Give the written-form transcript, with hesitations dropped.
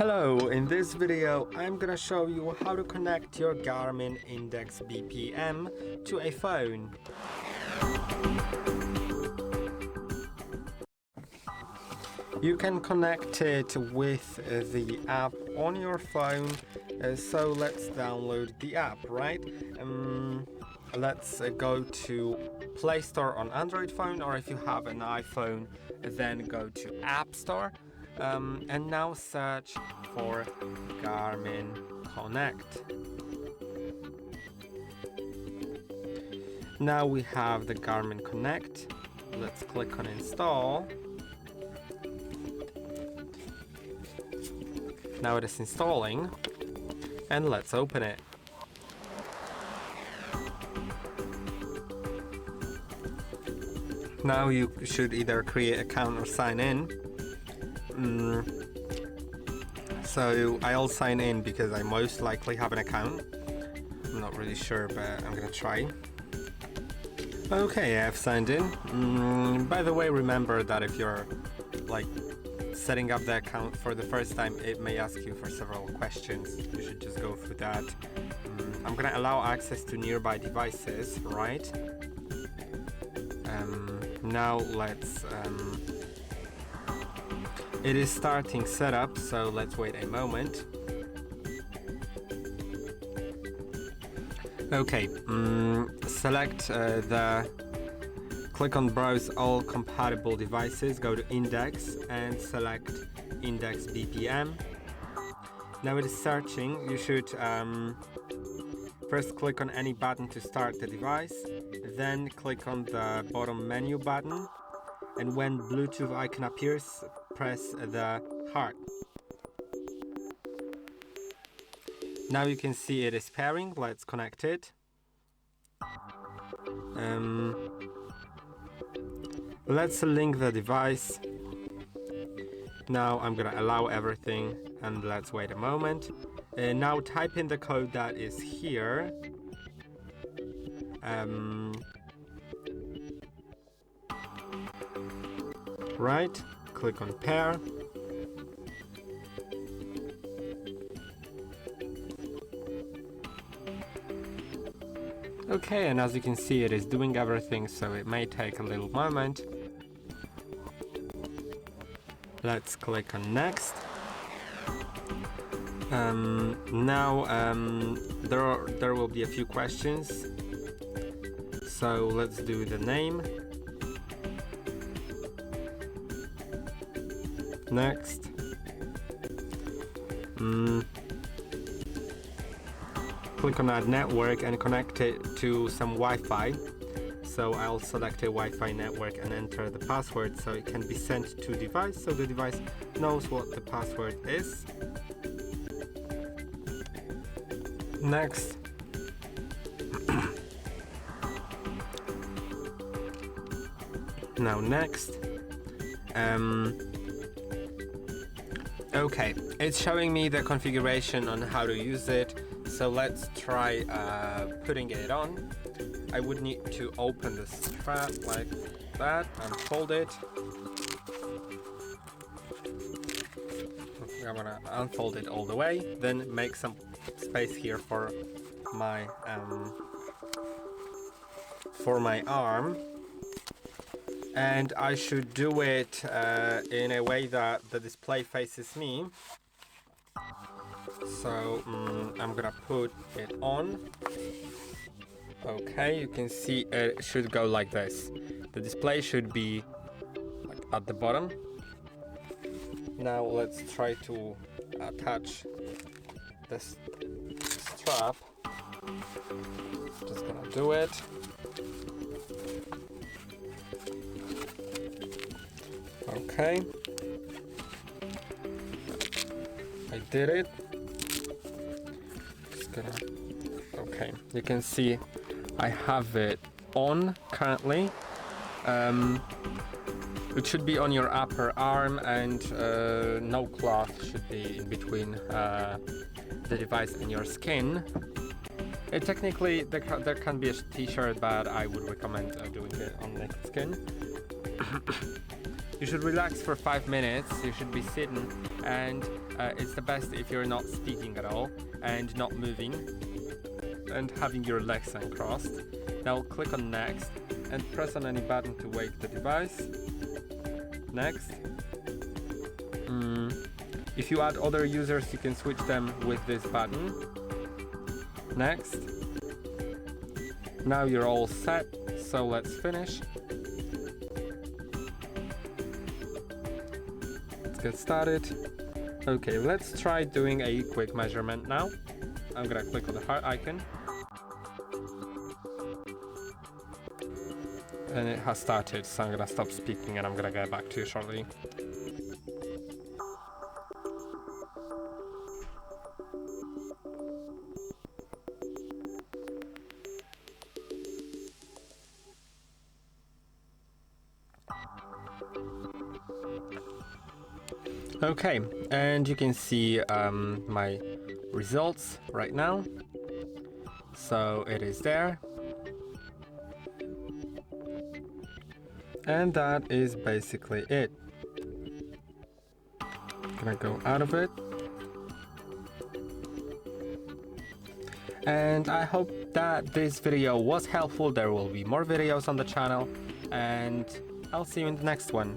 Hello, in this video I'm gonna show you how to connect your GARMIN Index BPM to a phone. You can connect it with the app on your phone, so let's download the app, right? Let's go to Play Store on Android phone, or if you have an iPhone, then go to App Store. And now search for GARMIN Connect. Now we have the GARMIN Connect. Let's click on install. Now it is installing, and let's open it. Now you should either create an account or sign in. So I'll sign in because I most likely have an account. I'm not really sure, but I'm gonna try. Okay, I've signed in. By the way, remember that if you're like setting up the account for the first time, it may ask you for several questions. You should just go through that. I'm gonna allow access to nearby devices, right? Now let's it is starting setup, so let's wait a moment. Okay, select click on browse all compatible devices, go to index and select index BPM. Now it is searching. You should first click on any button to start the device, then click on the bottom menu button, and when Bluetooth icon appears, press the heart. Now you can see it is pairing. Let's connect it. Let's link the device. Now I'm gonna allow everything, and let's wait a moment. Now type in the code that is here. Right, click on pair. Okay, and as you can see, it is doing everything, so it may take a little moment. Let's click on next. Now there will be a few questions, so let's do the name. Next. Click on add network and connect it to some Wi-Fi. So I'll select a Wi-Fi network and enter the password so it can be sent to device, so the device knows what the password is. Next. Now next. Okay, it's showing me the configuration on how to use it, so let's try putting it on. I would need to open the strap like that, unfold it. I'm gonna unfold it all the way, then make some space here for my arm. And I should do it in a way that the display faces me. So I'm gonna put it on. Okay, you can see it should go like this. The display should be like at the bottom. Now let's try to attach this strap. Just gonna do it. Okay, I did it. Just gonna. Okay, you can see I have it on currently. It should be on your upper arm, and no cloth should be in between the device and your skin. Technically, there can be a t-shirt, but I would recommend doing it on naked skin. You should relax for 5 minutes. You should be sitting, and it's the best if you're not speaking at all and not moving and having your legs uncrossed. Now click on next and press on any button to wake the device. Next. If you add other users, you can switch them with this button. Next. Now you're all set, so let's finish. Let's get started. Okay, let's try doing a quick measurement now. I'm gonna click on the heart icon. And it has started, so I'm gonna stop speaking and I'm gonna get back to you shortly. Okay, and you can see my results right now. So it is there. And that is basically it. Gonna go out of it. And I hope that this video was helpful. There will be more videos on the channel, and I'll see you in the next one.